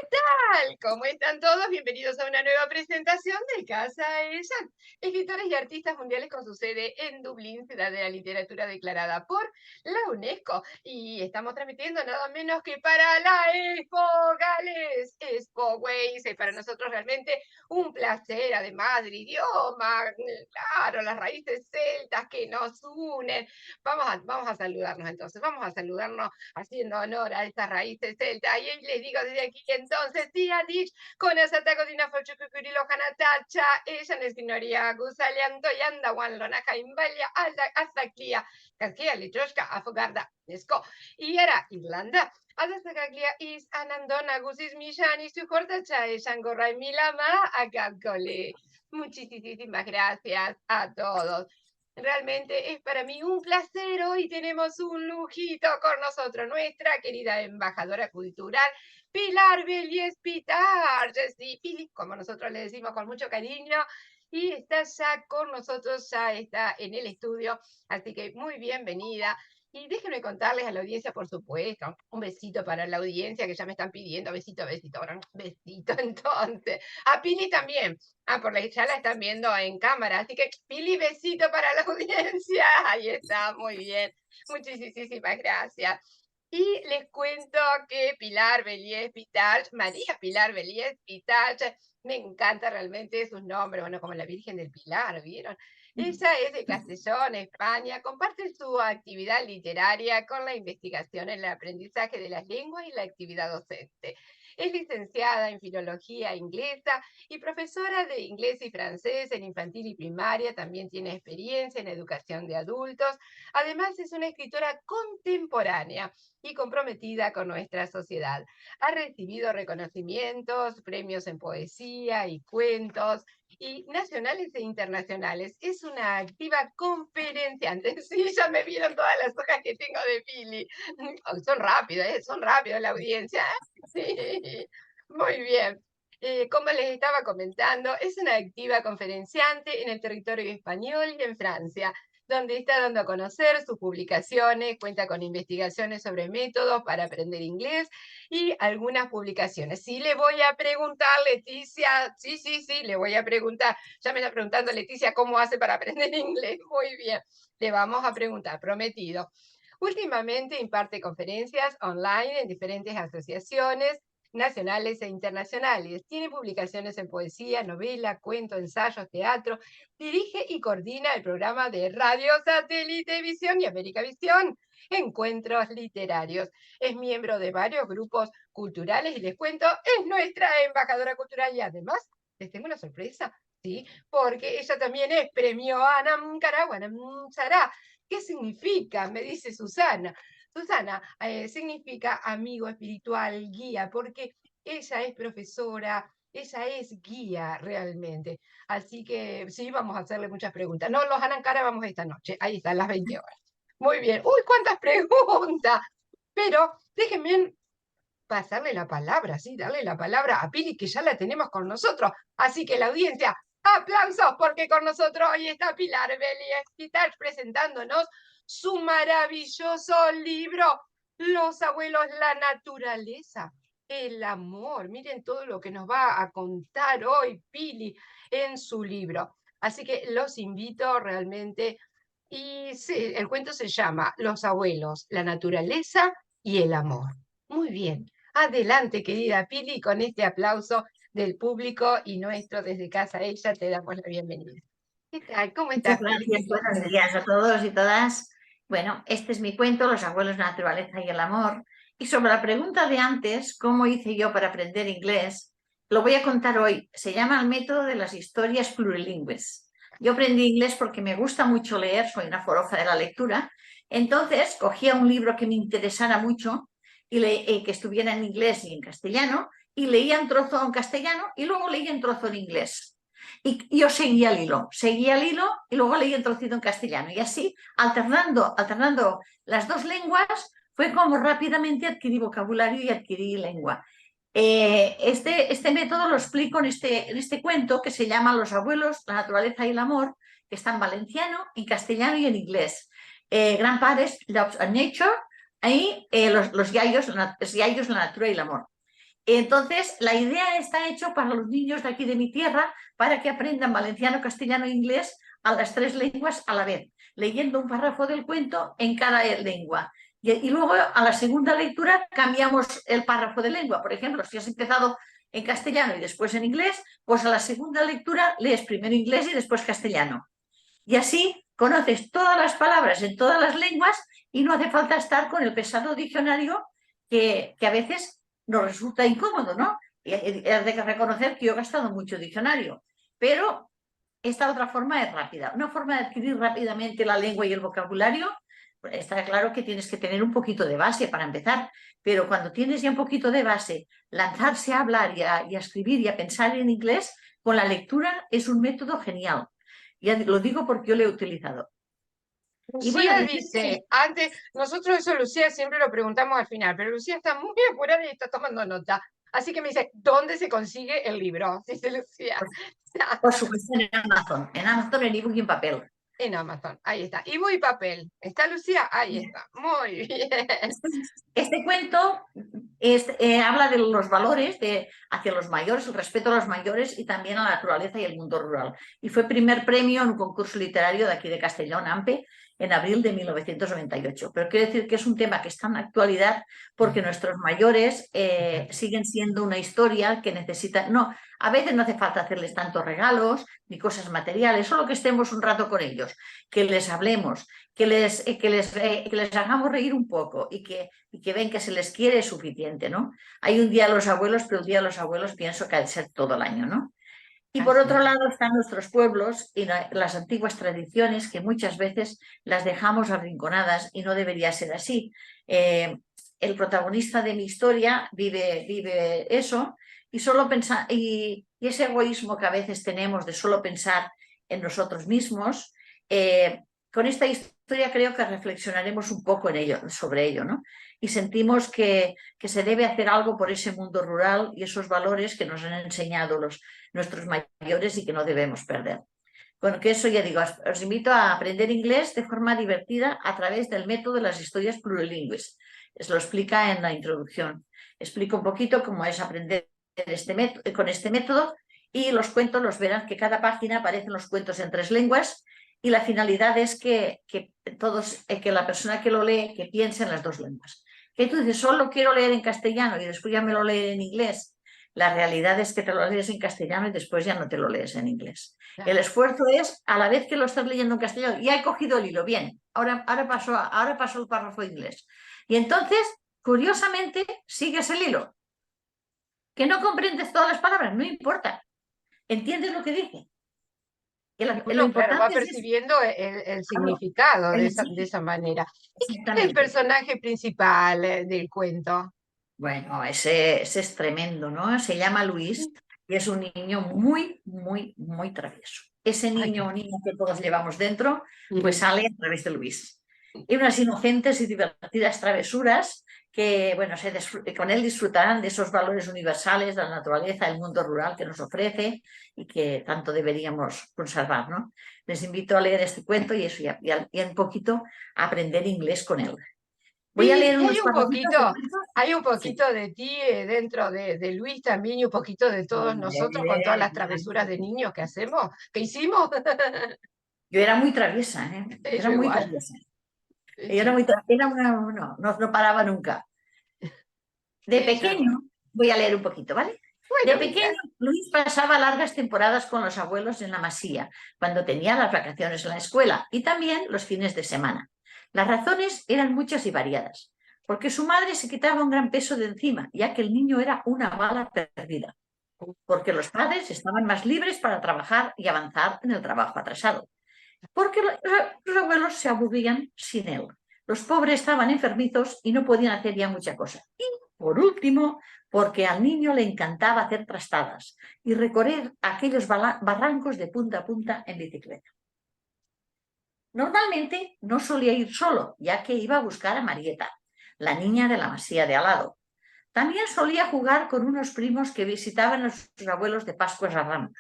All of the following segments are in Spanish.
tal? ¿Cómo están todos? Bienvenidos a una nueva presentación de Casa Ellas, escritores y artistas mundiales con su sede en Dublín, ciudad de la literatura declarada por la UNESCO. Y estamos transmitiendo nada menos que para la Expo Gales, Expo Ways. Es para nosotros realmente un placer, además del idioma, claro, las raíces celtas que nos unen. Vamos a saludarnos entonces, vamos a saludarnos haciendo honor a estas raíces celtas. Y les digo desde aquí entonces, tía Dich, con esa tagodina fochucucuri lohana tacha, ella nesinoria gusalianto yanda wan lonaka imbalia hasta clia, casquia litroshka afogarda, nesco. Y era Irlanda. Hasta Gaglia is Anandona Gusis Mishani su cortacha Shangorra Milama Agagole. Muchísimas gracias a todos. Realmente es para mí un placer. Hoy tenemos un lujito con nosotros, nuestra querida embajadora cultural, Pilar Belies Pitar. Sí, Pili, como nosotros le decimos con mucho cariño. Y está ya con nosotros, ya está en el estudio. Así que muy bienvenida. Y déjenme contarles a la audiencia, por supuesto, un besito para la audiencia que ya me están pidiendo, besito, besito, besito entonces. A Pili también. Ya la están viendo en cámara, así que Pili, besito para la audiencia. Ahí está, muy bien. Muchísimas gracias. Y les cuento que Pilar Belies Pitach, María Pilar Belies Pitach, me encanta realmente sus nombres, bueno, como la Virgen del Pilar, ¿vieron? Ella es de Castellón, España, comparte su actividad literaria con la investigación en el aprendizaje de las lenguas y la actividad docente. Es licenciada en Filología Inglesa y profesora de inglés y francés en infantil y primaria. También tiene experiencia en educación de adultos. Además, es una escritora contemporánea y comprometida con nuestra sociedad. Ha recibido reconocimientos, premios en poesía y cuentos, y nacionales e internacionales. Es una activa conferenciante. Sí, ya me vieron todas las hojas que tengo de Pili. Son rápidos la audiencia. Sí, muy bien. Como les estaba comentando, es una activa conferenciante en el territorio español y en Francia, donde está dando a conocer sus publicaciones, cuenta con investigaciones sobre métodos para aprender inglés y algunas publicaciones. Sí, le voy a preguntar, Leticia, sí, le voy a preguntar. Ya me está preguntando Leticia cómo hace para aprender inglés. Muy bien, le vamos a preguntar, prometido. Últimamente imparte conferencias online en diferentes asociaciones nacionales e internacionales. Tiene publicaciones en poesía, novela, cuento, ensayos, teatro. Dirige y coordina el programa de Radio Satélite Visión y América Visión, Encuentros Literarios. Es miembro de varios grupos culturales y les cuento, es nuestra embajadora cultural y además les tengo una sorpresa, ¿sí? Porque ella también es premio Anam Caraguanam Sará. ¿Qué significa? Me dice Susana. Susana, significa amigo espiritual, guía, porque ella es profesora, ella es guía realmente. Así que sí, vamos a hacerle muchas preguntas. No, los Anancara vamos esta noche. Ahí están las 20 horas. Muy bien. Uy, cuántas preguntas. Pero déjenme pasarle la palabra, sí, darle la palabra a Pili, que ya la tenemos con nosotros. Así que la audiencia, aplausos, porque con nosotros hoy está Pilar Belies presentándonos su maravilloso libro, Los abuelos, la naturaleza, el amor. Miren todo lo que nos va a contar hoy Pili en su libro. Así que los invito realmente. Y sí, el cuento se llama Los abuelos, la naturaleza y el amor. Muy bien. Adelante, querida Pili, con este aplauso del público y nuestro desde casa. Ella te damos la bienvenida. ¿Qué tal? ¿Cómo Muchas estás, Pili? gracias, buenos días a todos y todas. Bueno, este es mi cuento, Los abuelos, la naturaleza y el amor. Y sobre la pregunta de antes, ¿cómo hice yo para aprender inglés? Lo voy a contar hoy. Se llama el método de las historias plurilingües. Yo aprendí inglés porque me gusta mucho leer, soy una forofa de la lectura. Entonces, cogía un libro que me interesara mucho y que estuviera en inglés y en castellano, y leía un trozo en castellano y luego leía un trozo en inglés. Y yo seguía el hilo y luego leía el trocito en castellano. Y así, alternando las dos lenguas, fue como rápidamente adquirí vocabulario y adquirí lengua. Este método lo explico en este cuento que se llama Los abuelos, la naturaleza y el amor, que está en valenciano, en castellano y en inglés. Grandparents, Love and Nature, ahí los yayos, la natura y el amor. Entonces, la idea está hecha para los niños de aquí de mi tierra, para que aprendan valenciano, castellano e inglés a las 3 lenguas a la vez, leyendo un párrafo del cuento en cada lengua. Y luego a la segunda lectura cambiamos el párrafo de lengua. Por ejemplo, si has empezado en castellano y después en inglés, pues a la segunda lectura lees primero inglés y después castellano. Y así conoces todas las palabras en todas las lenguas y no hace falta estar con el pesado diccionario que a veces nos resulta incómodo, ¿no? Y has de reconocer que yo he gastado mucho diccionario, pero esta otra forma es rápida. Una forma de adquirir rápidamente la lengua y el vocabulario, está claro que tienes que tener un poquito de base para empezar, pero cuando tienes ya un poquito de base, lanzarse a hablar y a escribir y a pensar en inglés, con la lectura es un método genial. Ya lo digo porque yo lo he utilizado. Y voy a Lucía decir dice, antes, nosotros eso Lucía siempre lo preguntamos al final, pero Lucía está muy apurada y está tomando nota. Así que me dice, ¿dónde se consigue el libro? Dice Lucía. pues, por supuesto en Amazon el ebook y en papel. En Amazon, ahí está. Ebook y papel. ¿Está Lucía? Ahí está. Muy bien. Este cuento habla de los valores hacia los mayores, el respeto a los mayores y también a la naturaleza y el mundo rural. Y fue primer premio en un concurso literario de aquí de Castellón, AMPE, en abril de 1998. Pero quiero decir que es un tema que está en actualidad porque nuestros mayores siguen siendo una historia que necesita... No, a veces no hace falta hacerles tantos regalos ni cosas materiales, solo que estemos un rato con ellos, que les hablemos, que les hagamos reír un poco y que ven que se les quiere es suficiente, ¿no? Hay un día a los abuelos, pero el día de los abuelos pienso que ha de ser todo el año, ¿no? Y por otro lado están nuestros pueblos y las antiguas tradiciones que muchas veces las dejamos arrinconadas y no debería ser así. El protagonista de mi historia vive eso y solo y ese egoísmo que a veces tenemos de solo pensar en nosotros mismos, con esta historia creo que reflexionaremos un poco sobre ello, ¿no? Y sentimos que se debe hacer algo por ese mundo rural y esos valores que nos han enseñado nuestros mayores y que no debemos perder. Bueno, que eso ya digo, os invito a aprender inglés de forma divertida a través del método de las historias plurilingües. Os lo explica en la introducción. Explico un poquito cómo es aprender con este método y los cuentos los verán que cada página aparecen los cuentos en 3 lenguas y la finalidad es que la persona que lo lee que piense en las 2 lenguas. Que tú dices, solo quiero leer en castellano y después ya me lo leo en inglés. La realidad es que te lo lees en castellano y después ya no te lo lees en inglés. Claro. El esfuerzo es, a la vez que lo estás leyendo en castellano, ya he cogido el hilo, bien, ahora paso el párrafo de inglés. Y entonces, curiosamente, sigues el hilo. Que no comprendes todas las palabras, no importa. Entiendes lo que dice. Bueno, claro, va percibiendo el significado de esa manera. ¿Y quién es el personaje principal del cuento? Bueno, ese es tremendo, ¿no? Se llama Luis y es un niño muy, muy, muy travieso. Ese niño o niña que todos llevamos dentro, pues sale a través de Luis. Y unas inocentes y divertidas travesuras que, bueno, con él disfrutarán de esos valores universales de la naturaleza, del mundo rural que nos ofrece y que tanto deberíamos conservar, ¿no? Les invito a leer este cuento y eso y un poquito a aprender inglés con él. Voy a leer unos hay un poquito de ti dentro de Luis también y un poquito de todos nosotros con todas las travesuras de niños que hacemos, que hicimos. Yo era muy traviesa, ¿eh? Era muy traviesa. No paraba nunca. De pequeño, voy a leer un poquito, ¿vale? De pequeño, Luis pasaba largas temporadas con los abuelos en la masía, cuando tenía las vacaciones en la escuela y también los fines de semana. Las razones eran muchas y variadas, porque su madre se quitaba un gran peso de encima, ya que el niño era una bala perdida, porque los padres estaban más libres para trabajar y avanzar en el trabajo atrasado, porque los abuelos se aburrían sin él. Los pobres estaban enfermizos y no podían hacer ya mucha cosa. Y, por último, porque al niño le encantaba hacer trastadas y recorrer aquellos barrancos de punta a punta en bicicleta. Normalmente no solía ir solo, ya que iba a buscar a Marieta, la niña de la masía de al lado. También solía jugar con unos primos que visitaban a sus abuelos de Pascuas a Ramos,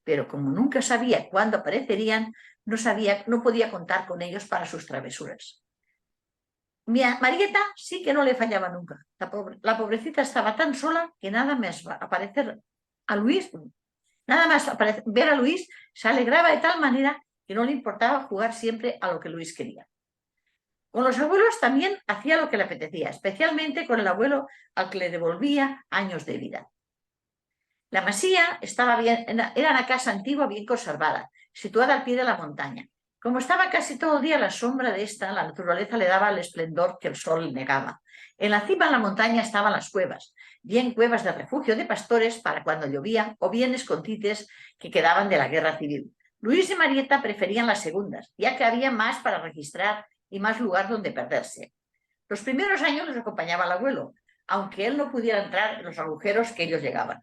pero como nunca sabía cuándo aparecerían, no podía contar con ellos para sus travesuras. Marieta sí que no le fallaba nunca. La pobrecita estaba tan sola que nada más aparecer a Luis, nada más ver a Luis, se alegraba de tal manera que no le importaba jugar siempre a lo que Luis quería. Con los abuelos también hacía lo que le apetecía, especialmente con el abuelo al que le devolvía años de vida. La masía estaba era una casa antigua bien conservada, situada al pie de la montaña. Como estaba casi todo el día a la sombra de esta, la naturaleza le daba el esplendor que el sol le negaba. En la cima de la montaña estaban las cuevas, bien cuevas de refugio de pastores para cuando llovía o bien escondites que quedaban de la guerra civil. Luis y Marieta preferían las segundas, ya que había más para registrar y más lugar donde perderse. Los primeros años los acompañaba el abuelo, aunque él no pudiera entrar en los agujeros que ellos llegaban.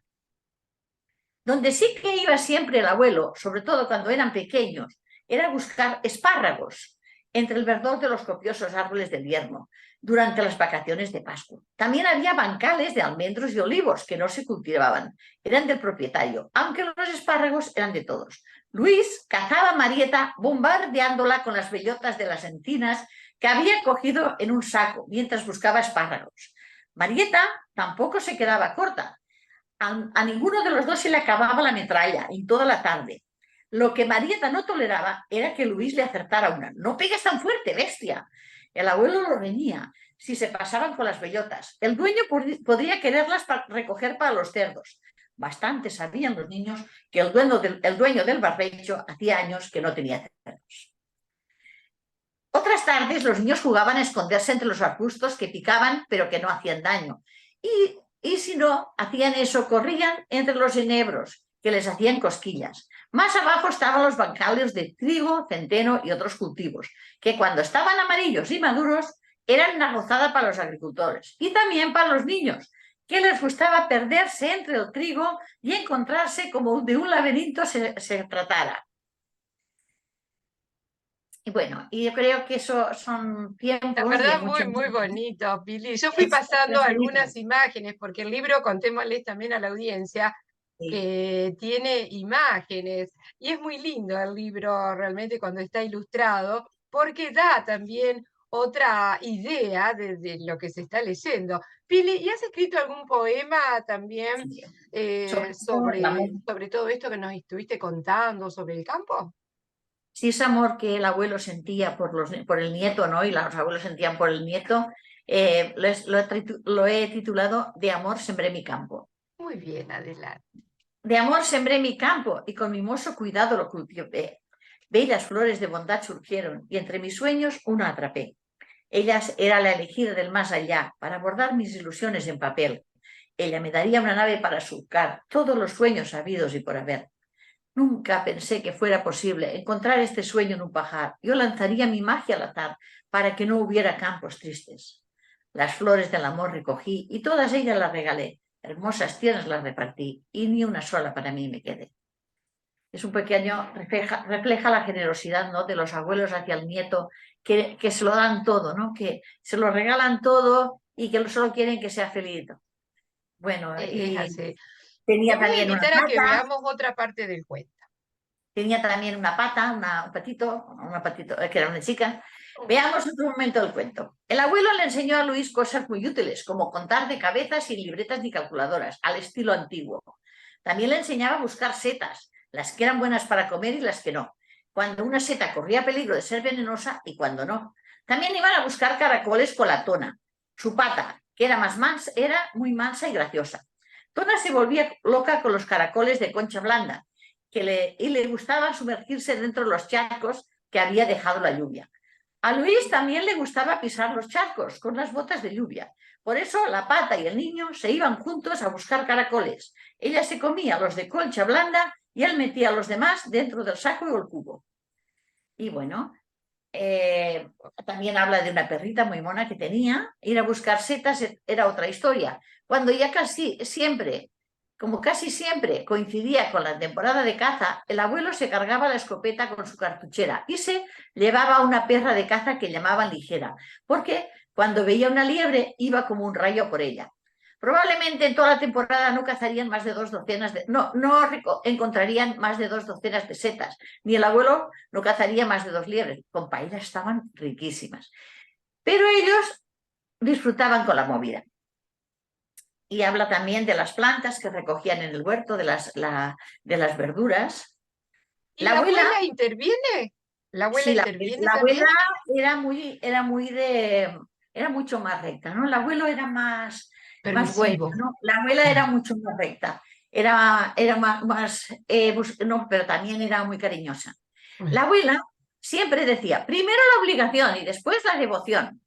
Donde sí que iba siempre el abuelo, sobre todo cuando eran pequeños, era buscar espárragos entre el verdor de los copiosos árboles del yermo durante las vacaciones de Pascua. También había bancales de almendros y olivos que no se cultivaban, eran del propietario, aunque los espárragos eran de todos. Luis cazaba a Marieta bombardeándola con las bellotas de las encinas que había cogido en un saco mientras buscaba espárragos. Marieta tampoco se quedaba corta. A ninguno de los dos se le acababa la metralla en toda la tarde. Lo que Marieta no toleraba era que Luis le acertara una. No pegues tan fuerte, bestia. El abuelo lo reñía si se pasaban con las bellotas. El dueño podría quererlas para recoger para los cerdos. Bastante sabían los niños que el dueño del barbecho hacía años que no tenía cerdos. Otras tardes los niños jugaban a esconderse entre los arbustos que picaban pero que no hacían daño. Y si no hacían eso, corrían entre los enebros que les hacían cosquillas. Más abajo estaban los bancales de trigo, centeno y otros cultivos, que cuando estaban amarillos y maduros eran una gozada para los agricultores y también para los niños, que les gustaba perderse entre el trigo y encontrarse como de un laberinto se tratara. Y bueno, y yo creo que eso son La tiempos de verdad, mucho... muy bonito, Pili. Yo fui pasando algunas imágenes, porque el libro, contémosles también a la audiencia, Sí. que tiene imágenes, y es muy lindo el libro realmente cuando está ilustrado, porque da también otra idea de lo que se está leyendo. Pili, ¿y has escrito algún poema también Sí. Sobre todo el amor. sobre todo esto que nos estuviste contando sobre el campo? Si ese amor que el abuelo sentía por el nieto, ¿no? Y los abuelos sentían por el nieto, lo he titulado De amor sembré mi campo. Muy bien, adelante. De amor sembré mi campo y con mimoso cuidado lo cultivé. Bellas flores de bondad surgieron y entre mis sueños una atrapé. Ella era la elegida del más allá para bordar mis ilusiones en papel. Ella me daría una nave para surcar todos los sueños habidos y por haber. Nunca pensé que fuera posible encontrar este sueño en un pajar. Yo lanzaría mi magia al azar para que no hubiera campos tristes. Las flores del amor recogí y todas ellas las regalé. Hermosas tierras las repartí y ni una sola para mí me quedé. Es un pequeño, refleja la generosidad, ¿no?, de los abuelos hacia el nieto, que se lo dan todo, ¿no?, que se lo regalan todo y que solo quieren que sea feliz. Bueno, Es y así. Te tenía voy a también una invitar a que pata. veamos otra parte del cuento. Tenía también una pata, un patito, que era una chica. Veamos otro momento del cuento. El abuelo le enseñó a Luis cosas muy útiles, como contar de cabeza sin libretas ni calculadoras, al estilo antiguo. También le enseñaba a buscar setas, las que eran buenas para comer y las que no. Cuando una seta corría peligro de ser venenosa y cuando no. También iban a buscar caracoles con la Tona, su pata, que era era muy mansa y graciosa. Tona se volvía loca con los caracoles de concha blanda, y le gustaba sumergirse dentro de los charcos que había dejado la lluvia. A Luis también le gustaba pisar los charcos con las botas de lluvia. Por eso la pata y el niño se iban juntos a buscar caracoles. Ella se comía los de concha blanda y él metía a los demás dentro del saco o el cubo. Y bueno, también habla de una perrita muy mona que tenía. Ir a buscar setas era otra historia. Cuando ya como casi siempre coincidía con la temporada de caza, el abuelo se cargaba la escopeta con su cartuchera y se llevaba una perra de caza que llamaban Ligera, porque cuando veía una liebre iba como un rayo por ella. Probablemente en toda la temporada no cazarían más de 2 docenas no encontrarían más de 2 docenas de setas, ni el abuelo no cazaría más de 2 liebres. Con paella estaban riquísimas. Pero ellos disfrutaban con la movida. Y habla también de las plantas que recogían en el huerto, de las verduras. ¿Y La la abuela, abuela interviene? ¿La abuela sí, interviene la abuela también? era mucho más recta, ¿no? El abuelo era más bueno, Permisivo. ¿no? La abuela era mucho más recta, era no, pero también era muy cariñosa. La abuela siempre decía, primero la obligación y después la devoción.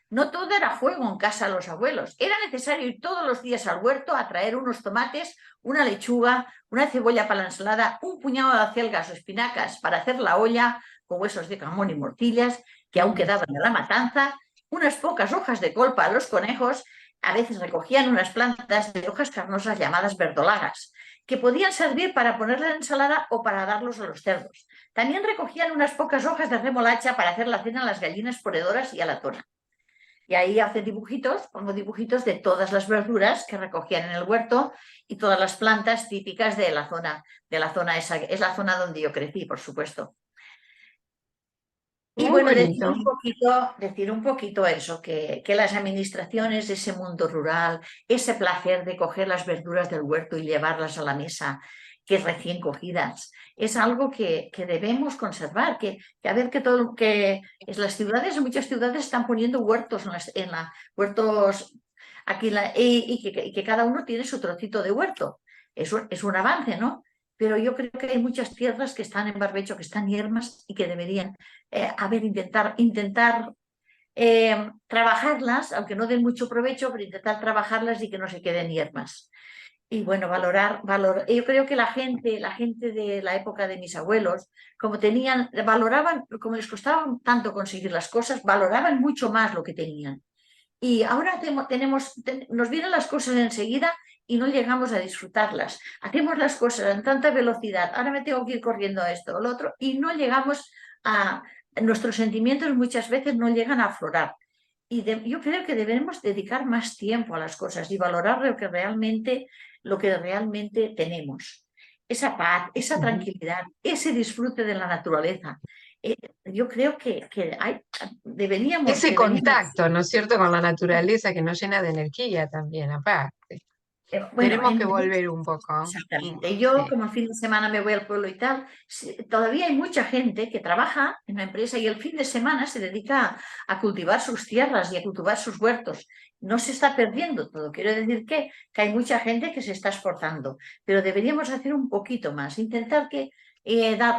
No todo era juego en casa de los abuelos. Era necesario ir todos los días al huerto a traer unos tomates, una lechuga, una cebolla para la ensalada, un puñado de acelgas o espinacas para hacer la olla con huesos de jamón y morcillas que aún quedaban de la matanza, unas pocas hojas de col para los conejos. A veces recogían unas plantas de hojas carnosas llamadas verdolagas, que podían servir para ponerle en la ensalada o para darlos a los cerdos. También recogían unas pocas hojas de remolacha para hacer la cena a las gallinas ponedoras y a la tona. Y ahí hace dibujitos, pongo dibujitos de todas las verduras que recogían en el huerto y todas las plantas típicas de la zona esa, es la zona donde yo crecí, por supuesto. Y Muy bueno, bonito. decir un poquito eso, que las administraciones, ese mundo rural, ese placer de coger las verduras del huerto y llevarlas a la mesa, que recién cogidas, es algo que debemos conservar, que a ver que todo, que es las ciudades, muchas ciudades están poniendo huertos huertos aquí y que cada uno tiene su trocito de huerto. Es un avance, ¿no? Pero yo creo que hay muchas tierras que están en barbecho, que están yermas y que deberían intentar trabajarlas, aunque no den mucho provecho, pero intentar trabajarlas y que no se queden yermas. Y bueno, yo creo que la gente de la época de mis abuelos, valoraban, como les costaba tanto conseguir las cosas, valoraban mucho más lo que tenían. Y ahora nos vienen las cosas enseguida y no llegamos a disfrutarlas. Hacemos las cosas en tanta velocidad. Ahora me tengo que ir corriendo a esto o lo otro y no llegamos a... Nuestros sentimientos muchas veces no llegan a aflorar. Yo creo que debemos dedicar más tiempo a las cosas y valorar lo que realmente tenemos. Esa paz, esa tranquilidad, ese disfrute de la naturaleza. Eh, yo creo que deberíamos, Ese deberíamos contacto, ¿no es cierto?, con la naturaleza que nos llena de energía también, aparte. Bueno, Tenemos que volver un poco. exactamente. Yo, Sí. como el fin de semana me voy al pueblo y tal, todavía hay mucha gente que trabaja en una empresa y el fin de semana se dedica a cultivar sus tierras y a cultivar sus huertos. No se está perdiendo todo. Quiero decir que hay mucha gente que se está esforzando, pero deberíamos hacer un poquito más, intentar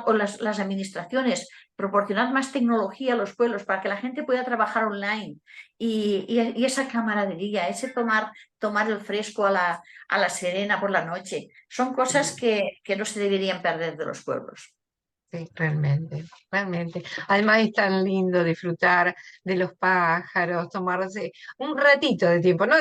o las administraciones proporcionar más tecnología a los pueblos para que la gente pueda trabajar online y esa camaradería, ese tomar el fresco a la serena por la noche. Son cosas que no se deberían perder de los pueblos. Sí, realmente, realmente. Además es tan lindo disfrutar de los pájaros, tomarse un ratito de tiempo. No,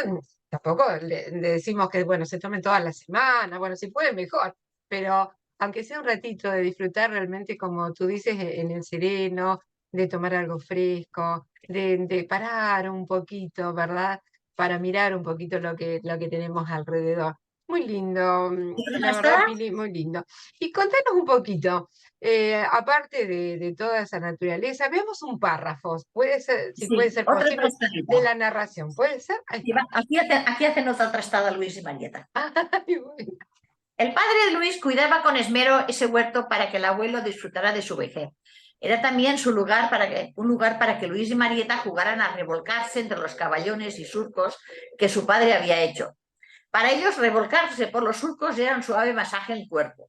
tampoco le decimos que, bueno, se tomen toda la semana, bueno, si puede mejor, pero aunque sea un ratito de disfrutar realmente, como tú dices, en el sereno, de tomar algo fresco, de parar un poquito, ¿verdad? Para mirar un poquito lo que tenemos alrededor. Muy lindo, ¿Y dónde la verdad, estás? Pili, muy lindo. Y contanos un poquito. Aparte de toda esa naturaleza, veamos un párrafo, puede ser, si puede Sí, ser otra posible, de trastadita. la narración, ¿puede ser? Ahí Sí, está. aquí hacen otra trastada Luis y Marieta. Ay, bueno. El padre de Luis cuidaba con esmero ese huerto para que el abuelo disfrutara de su vejez. Era también un lugar para que Luis y Marieta jugaran a revolcarse entre los caballones y surcos que su padre había hecho. Para ellos, revolcarse por los surcos era un suave masaje en el cuerpo.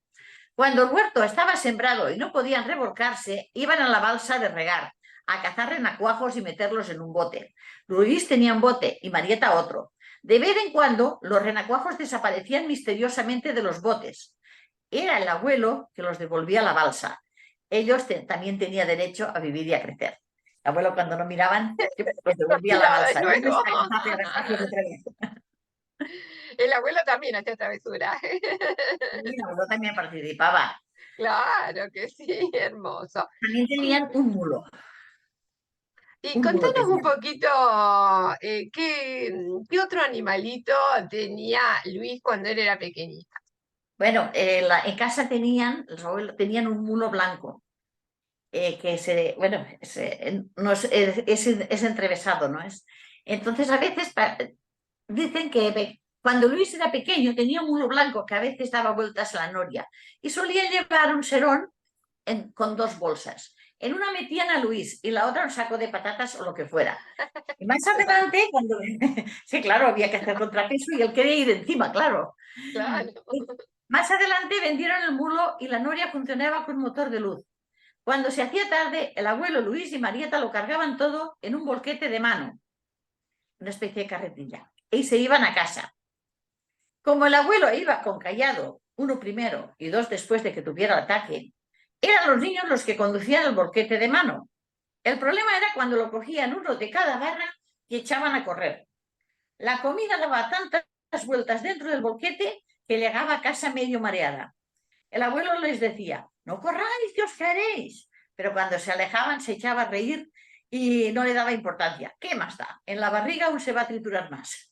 Cuando el huerto estaba sembrado y no podían revolcarse, iban a la balsa de regar, a cazar renacuajos y meterlos en un bote. Luis tenía un bote y Marieta otro. De vez en cuando, los renacuajos desaparecían misteriosamente de los botes. Era el abuelo que los devolvía a la balsa. Ellos también tenían derecho a vivir y a crecer. El abuelo, cuando no miraban, los devolvía a la Mira de balsa. ¿Dónde nuevo. está el cazar renacuajos otra vez? El abuelo también hacía travesura. Y el abuelo también participaba. Claro que sí, hermoso. También Y, tenían y un mulo contanos un tenían. poquito, ¿qué otro animalito tenía Luis cuando él era pequeñito? Bueno, en casa tenían un mulo blanco bueno, no es entrevesado, ¿no es? Entonces, a veces dicen que cuando Luis era pequeño tenía un mulo blanco que a veces daba vueltas a la noria y solía llevar un serón con dos bolsas. En una metían a Luis y la otra un saco de patatas o lo que fuera. Y más adelante, cuando... sí, claro, había que hacer contrapeso y él quería ir encima, claro. Claro. Más adelante vendieron el mulo y la noria funcionaba con motor de luz. Cuando se hacía tarde, el abuelo Luis y Marieta lo cargaban todo en un volquete de mano, una especie de carretilla, y se iban a casa. Como el abuelo iba con Callado, uno primero y dos después de que tuviera el ataque, eran los niños los que conducían el volquete de mano. El problema era cuando lo cogían uno de cada barra y echaban a correr. La comida daba tantas vueltas dentro del volquete que llegaba a casa medio mareada. El abuelo les decía, no corráis, que os caeréis. Pero cuando se alejaban se echaba a reír y no le daba importancia. ¿Qué más da? En la barriga aún se va a triturar más.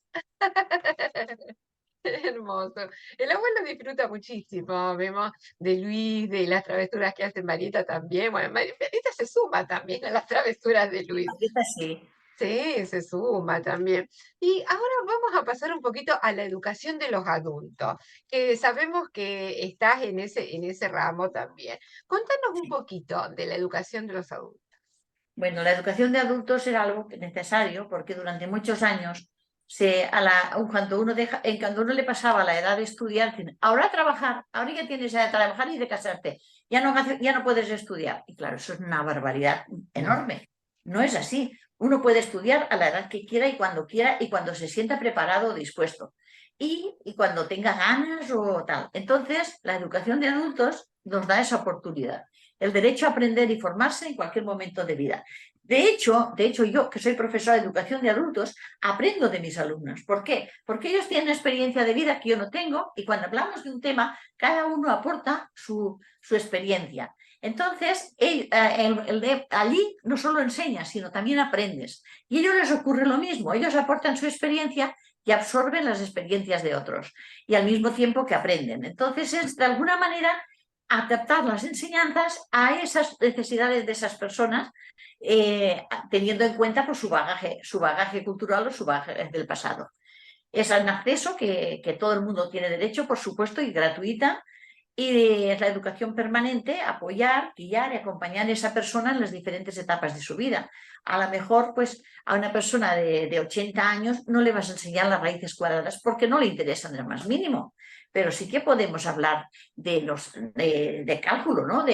Hermoso. El abuelo disfruta muchísimo, vemos, de Luis, de las travesuras que hace Marieta también. Bueno, Marieta se suma también a las travesuras de Luis. Sí. Sí, se suma también. Y ahora vamos a pasar un poquito a la educación de los adultos, que sabemos que estás en ese ramo también. Contanos un poquito de la educación de los adultos. Bueno, la educación de adultos era algo necesario porque durante muchos años, cuando uno le pasaba la edad de estudiar, dicen, ahora a trabajar, ahora ya tienes edad de trabajar y de casarte, ya no puedes estudiar. Y claro, eso es una barbaridad enorme. No es así. Uno puede estudiar a la edad que quiera y cuando se sienta preparado o dispuesto. Y cuando tenga ganas o tal. Entonces, la educación de adultos nos da esa oportunidad, el derecho a aprender y formarse en cualquier momento de vida. De hecho, yo, que soy profesora de educación de adultos, aprendo de mis alumnos. ¿Por qué? Porque ellos tienen experiencia de vida que yo no tengo y cuando hablamos de un tema, cada uno aporta su experiencia. Entonces, allí no solo enseñas, sino también aprendes. Y a ellos les ocurre lo mismo. Ellos aportan su experiencia y absorben las experiencias de otros. Y al mismo tiempo que aprenden. Entonces, es de alguna manera adaptar las enseñanzas a esas necesidades de esas personas, teniendo en cuenta pues, su bagaje cultural o su bagaje del pasado. Es un acceso que todo el mundo tiene derecho, por supuesto, y gratuita, y es la educación permanente, apoyar, guiar y acompañar a esa persona en las diferentes etapas de su vida. A lo mejor, pues, a una persona de 80 años no le vas a enseñar las raíces cuadradas porque no le interesan el más mínimo, pero sí que podemos hablar de cálculo, ¿no?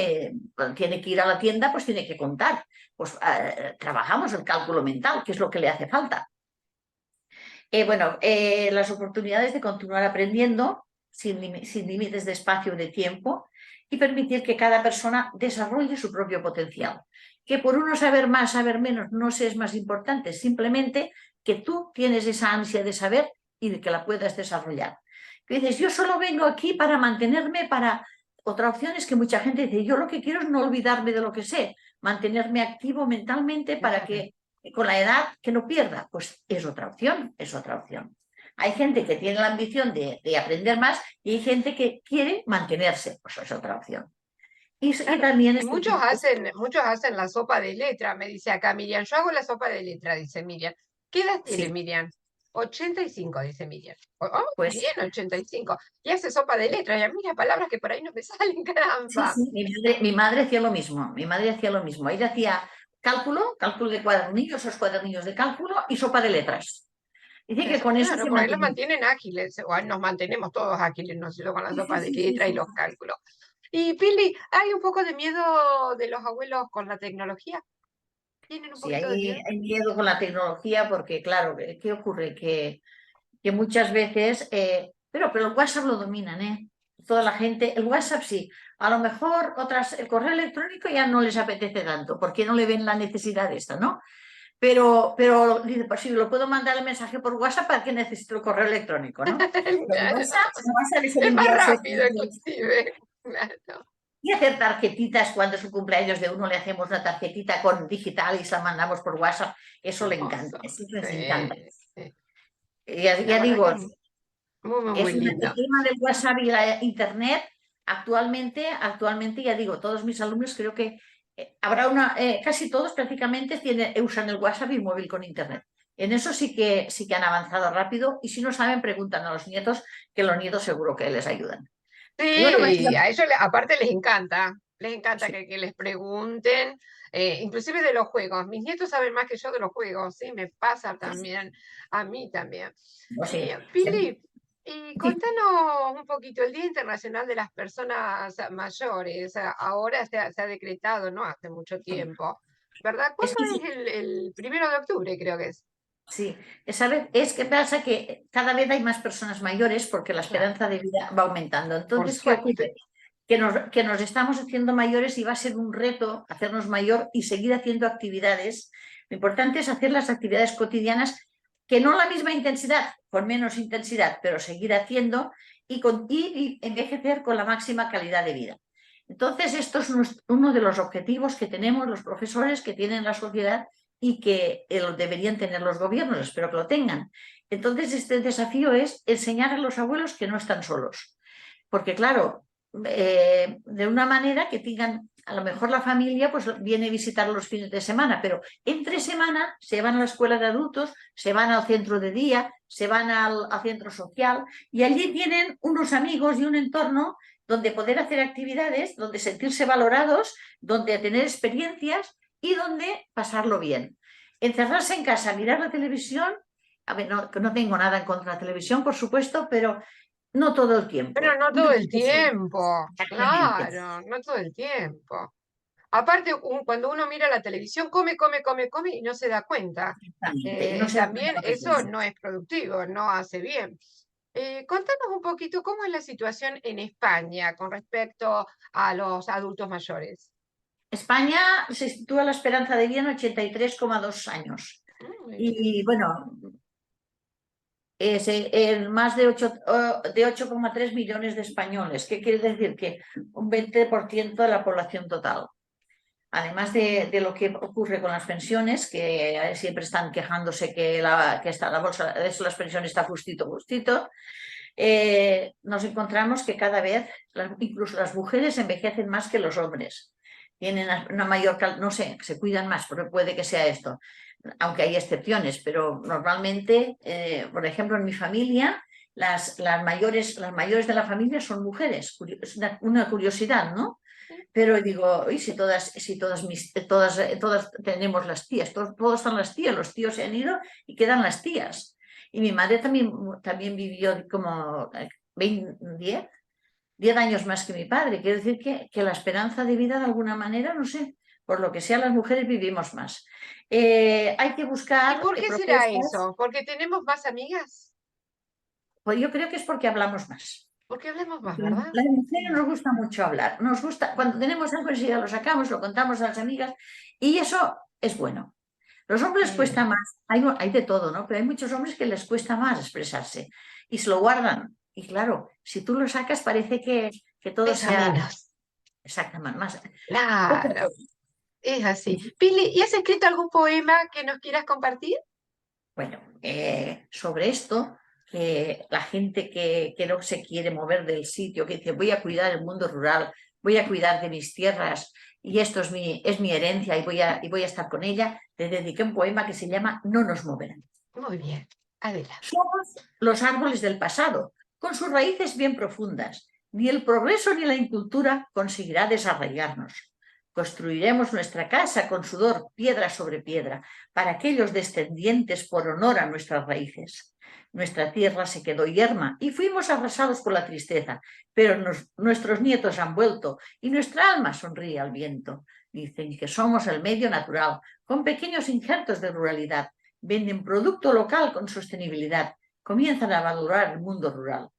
Cuando tiene que ir a la tienda, pues tiene que contar. Pues trabajamos el cálculo mental, que es lo que le hace falta. Las oportunidades de continuar aprendiendo sin límites de espacio o de tiempo y permitir que cada persona desarrolle su propio potencial. Que por uno saber más, saber menos, no se es más importante, simplemente que tú tienes esa ansia de saber y de que la puedas desarrollar. Que dices, yo solo vengo aquí para mantenerme, para... Otra opción es que mucha gente dice, yo lo que quiero es no olvidarme de lo que sé, mantenerme activo mentalmente para que con la edad que no pierda, pues es otra opción, es otra opción. Hay gente que tiene la ambición de aprender más y hay gente que quiere mantenerse, pues es otra opción. Y Claro. también Y muchos hacen la sopa de letra, me dice acá Miriam. Yo hago la sopa de letra, dice Miriam. ¿Qué edad tiene sí, Miriam? 85, dice Miriam. pues Bien, 85. Y hace sopa de letra. Ya mira, palabras que por ahí no me salen, sí, caramba. sí, mi madre hacía lo mismo, mi madre hacía lo mismo. Ella hacía cálculo de cuadernillos, esos cuadernillos de cálculo y sopa de letras. Dice que con eso Claro, se por ahí los mantiene. mantienen ágiles. O nos mantenemos todos ágiles, ¿no es cierto? Con la sopa de letra y los cálculos. Y Pili, ¿hay un poco de miedo de los abuelos con la tecnología? ¿Tienen un Sí, poquito de miedo? hay miedo con la tecnología porque, claro, ¿qué ocurre? Que muchas veces, pero el WhatsApp lo dominan, ¿eh? Toda la gente, el WhatsApp sí, a lo mejor el correo electrónico ya no les apetece tanto, porque no le ven la necesidad de esto, ¿no? Pero dice, pues sí, lo puedo mandar el mensaje por WhatsApp, ¿para qué necesito el correo electrónico, no? Pero Claro. el WhatsApp es el Es más enviarse rápido, inclusive. Claro. y hacer tarjetitas cuando es un cumpleaños de uno, le hacemos una tarjetita con digital y se la mandamos por WhatsApp, eso le encanta, Hermoso. eso les encanta. Sí, sí. La Ya verdad digo, que es muy, muy, muy el lindo. tema del WhatsApp y la Internet, actualmente, ya digo, todos mis alumnos creo que Casi todos prácticamente usan el WhatsApp y móvil con internet. En eso sí que han avanzado rápido, y si no saben, preguntan a los nietos, que los nietos seguro que les ayudan. Y bueno, pues Sí, a ellos aparte les encanta sí, que les pregunten, inclusive de los juegos. Mis nietos saben más que yo de los juegos, sí, me pasa también, a mí también. no Y sé. Pili, y Sí, contanos un poquito, el Día Internacional de las Personas Mayores, ahora se ha decretado, no hace mucho sí. tiempo, ¿verdad? Es ¿Cuándo que es el 1 de octubre, creo que es? sí, es que pasa que cada vez hay más personas mayores porque la Claro, esperanza de vida va aumentando. por Entonces, ¿qué suerte. ocurre? Que nos estamos haciendo mayores, y va a ser un reto hacernos mayor y seguir haciendo actividades. Lo importante es hacer las actividades cotidianas, que no la misma intensidad, con menos intensidad, pero seguir haciendo, y envejecer con la máxima calidad de vida. Entonces, esto es uno de los objetivos que tenemos los profesores, que tienen la sociedad, y que lo deberían tener los gobiernos, espero que lo tengan. Entonces, este desafío es enseñar a los abuelos que no están solos. Porque, claro, de una manera que tengan, a lo mejor la familia pues viene a visitar los fines de semana, pero entre semana se van a la escuela de adultos, se van al centro de día, se van al centro social, y allí tienen unos amigos y un entorno donde poder hacer actividades, donde sentirse valorados, donde tener experiencias y donde pasarlo bien. Encerrarse en casa, mirar la televisión, a ver, no tengo nada en contra de la televisión, por supuesto, pero no todo el Pero tiempo. no Un todo el ratito sí. tiempo, Exactamente. claro, no todo el tiempo. Aparte, cuando uno mira la televisión, come, come, come, come y no se da cuenta. Exactamente. Y no se da cuenta También lo que eso come. no es productivo, no hace bien. Contanos un poquito cómo es la situación en España con respecto a los adultos mayores. España se sitúa la esperanza de vida en 83,2 años. Muy bien. Y bueno, en más de 8,3 millones de españoles. ¿Qué quiere decir? Que un 20% de la población total. Además de lo que ocurre con las pensiones, que siempre están quejándose que está la bolsa de las pensiones está justito, justito, nos encontramos que cada vez, incluso las mujeres, envejecen más que los hombres. Tienen una mayor, no sé, se cuidan más, pero puede que sea esto, aunque hay excepciones, pero normalmente, por ejemplo, en mi familia, las mayores de la familia son mujeres. Es una curiosidad, ¿no? Pero digo, "Uy, si todas tenemos las tías, todos están las tías, los tíos se han ido y quedan las tías". Y mi madre también vivió como 10 años más que mi padre. Quiero decir que la esperanza de vida, de alguna manera, no sé, por lo que sea, las mujeres vivimos más. Hay que ¿Y buscar por qué será propuestas, eso? ¿Porque tenemos más amigas? pues yo creo que es porque hablamos más. Porque hablamos más, Porque ¿verdad? las mujeres Mm, nos gusta mucho hablar. Nos gusta, cuando tenemos algo, enseguida lo sacamos, lo contamos a las amigas, y eso es bueno. Los hombres sí, cuesta más, hay de todo, ¿no? Pero hay muchos hombres que les cuesta más expresarse y se lo guardan. Y claro, si tú lo sacas, parece que todo pesa sea menos. exactamente más. Otra Claro, cosa. es así. Pili, ¿y has escrito algún poema que nos quieras compartir? Bueno, sobre esto, que la gente que no se quiere mover del sitio, que dice voy a cuidar el mundo rural, voy a cuidar de mis tierras, y esto es mi herencia, y voy a estar con ella, le dediqué un poema que se llama No nos moverán. Muy bien, adelante. Somos los árboles del pasado, con sus raíces bien profundas. Ni el progreso ni la incultura conseguirá desarraigarnos. Construiremos nuestra casa con sudor, piedra sobre piedra, para aquellos descendientes por honor a nuestras raíces. Nuestra tierra se quedó yerma y fuimos arrasados por la tristeza, pero nuestros nietos han vuelto y nuestra alma sonríe al viento. Dicen que somos el medio natural, con pequeños injertos de ruralidad. Venden producto local con sostenibilidad, comienzan a valorar el mundo rural.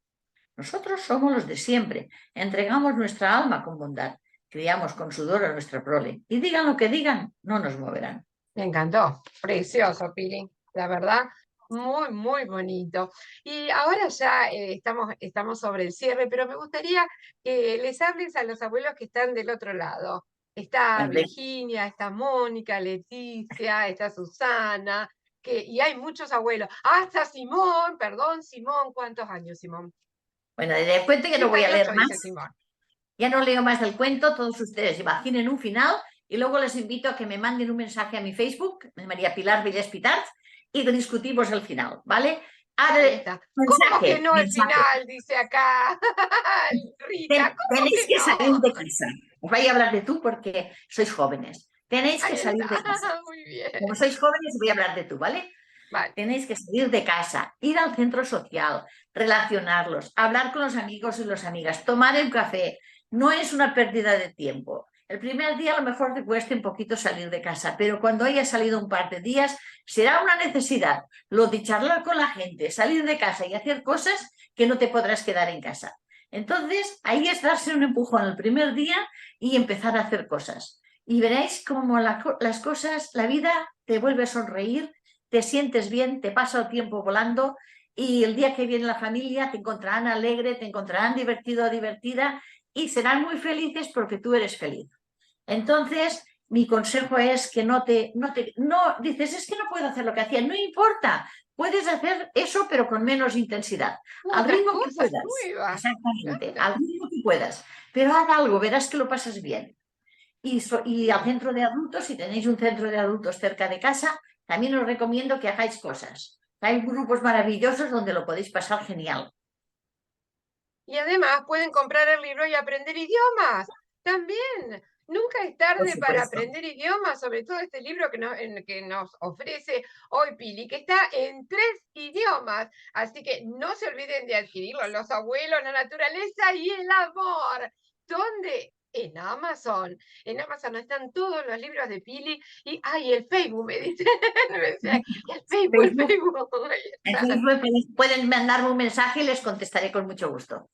Nosotros somos los de siempre, entregamos nuestra alma con bondad, criamos con sudor a nuestra prole, y digan lo que digan, no nos moverán. Me encantó, precioso, Pili, la verdad, muy, muy bonito. Y ahora ya estamos sobre el cierre, pero me gustaría que les hables a los abuelos que están del otro lado. Está Bueno, Virginia, está Mónica, Leticia, está Susana, y hay muchos abuelos. Hasta Simón, perdón, Simón, ¿cuántos años, Simón? del cuento ya no voy a leer 88, dice más, Simón. ya no leo más del cuento, todos ustedes imaginen un final Y luego les invito a que me manden un mensaje a mi Facebook, María Pilar Villés Pitart, y discutimos el final, ¿vale? Ahí está. ¿Cómo que no el Mensaje. final? Dice acá Rita. ¿Cómo Tenéis que que salir no? de casa. Os voy a hablar de tú porque sois jóvenes. Tenéis que Ahí salir de está. casa. Muy bien. Como sois jóvenes, voy a hablar de tú, ¿vale? Vale. Tenéis que salir de casa, ir al centro social, relacionarlos, hablar con los amigos y las amigas, tomar un café. No es una pérdida de tiempo. El primer día a lo mejor te cueste un poquito salir de casa, pero cuando hayas salido un par de días será una necesidad. Lo de charlar con la gente, salir de casa y hacer cosas que no te podrás quedar en casa. Entonces, ahí es darse un empujón el primer día y empezar a hacer cosas. Y veréis cómo las cosas, la vida te vuelve a sonreír, te sientes bien, te pasa el tiempo volando y el día que viene la familia te encontrarán alegre, te encontrarán divertido o divertida y serán muy felices porque tú eres feliz. Entonces, mi consejo es que no dices, es que no puedo hacer lo que hacía, no importa, puedes hacer eso pero con menos intensidad, al Otras ritmo que cosas puedas, nuevas. exactamente, Claro. al ritmo que puedas, pero haz algo, verás que lo pasas bien. Y al centro de adultos, si tenéis un centro de adultos cerca de casa, también os recomiendo que hagáis cosas. Hay grupos maravillosos donde lo podéis pasar genial. Y además pueden comprar el libro y aprender idiomas. También. Nunca es Por tarde para supuesto. aprender idiomas, sobre todo este libro que nos ofrece hoy Pili, que está en 3 idiomas. Así que no se olviden de adquirirlo. Los abuelos, la naturaleza y el amor. ¿Dónde? En Amazon. En Amazon están todos los libros de Pili y ¡ay, el Facebook! Me dicen. Me decían, el Facebook, el Facebook, Facebook. Ahí en está. Facebook pueden mandarme un mensaje y les contestaré con mucho gusto.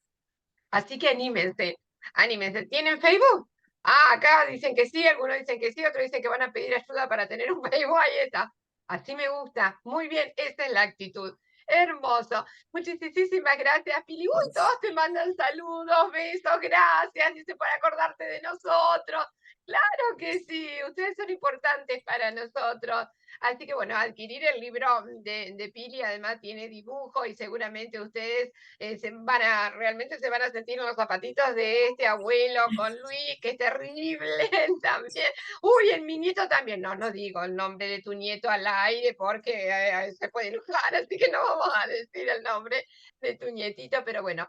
Así que anímense, anímense. ¿Tienen Facebook? Ah, acá dicen que sí, algunos dicen que sí, otros dicen que van a pedir ayuda para tener un Facebook. Ahí está. Así me gusta. Muy bien, esa es la actitud. Hermoso. Muchísimas gracias, Pili. Uy, todos te mandan saludos, besos, gracias. Dice, por acordarte de nosotros. Claro que sí, ustedes son importantes para nosotros. Así que bueno, adquirir el libro de Pili además tiene dibujo y seguramente ustedes realmente se van a sentir en los zapatitos de este abuelo con Luis, que es terrible también. Uy, en mi nieto también. No, no digo el nombre de tu nieto al aire porque se puede enojar, así que no vamos a decir el nombre de tu nietito, pero bueno.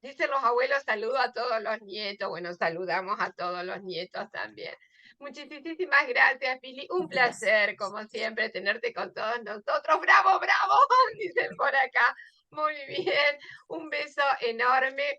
Dicen los abuelos, saludo a todos los nietos. Bueno, saludamos a todos los nietos también. Muchísimas gracias, Pili. Un Gracias. placer, como siempre, tenerte con todos nosotros. ¡Bravo, bravo! Dicen por acá. Muy bien. Un beso enorme.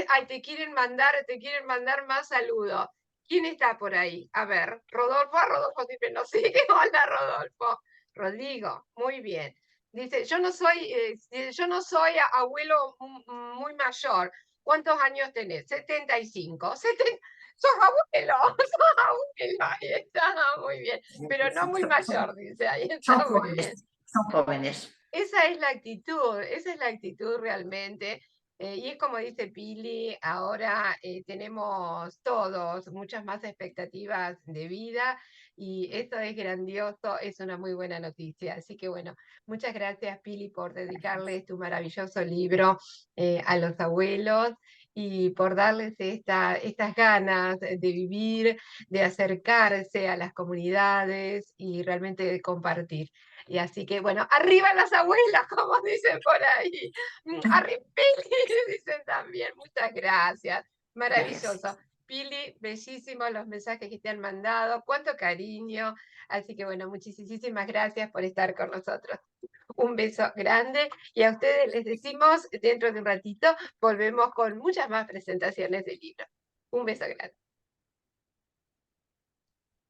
Ay, te quieren mandar más saludos. ¿Quién está por ahí? A ver, Rodolfo. Rodolfo siempre nos sigue. Hola, Rodolfo. Rodrigo, muy bien. Dice, yo no soy abuelo muy mayor. ¿Cuántos años tenés? 75. Sos abuelo, sos abuelo. Ahí está, muy bien. Pero no muy mayor, dice, ahí Son está muy bien. jóvenes, son jóvenes. Esa es la actitud realmente. Y es como dice Pili, ahora tenemos todos muchas más expectativas de vida y eso es grandioso, es una muy buena noticia. Así que bueno, muchas gracias Pili por dedicarles tu maravilloso libro a los abuelos y por darles estas ganas de vivir, de acercarse a las comunidades y realmente de compartir. Y así que, bueno, arriba las abuelas, como dicen por ahí. Arriba, Pili, dicen también. Muchas gracias. Gracias. Maravilloso. Pili, bellísimos los mensajes que te han mandado. Cuánto cariño. Así que, bueno, muchísimas gracias por estar con nosotros. Un beso grande. Y a ustedes les decimos, dentro de un ratito, volvemos con muchas más presentaciones de libros. Un beso grande.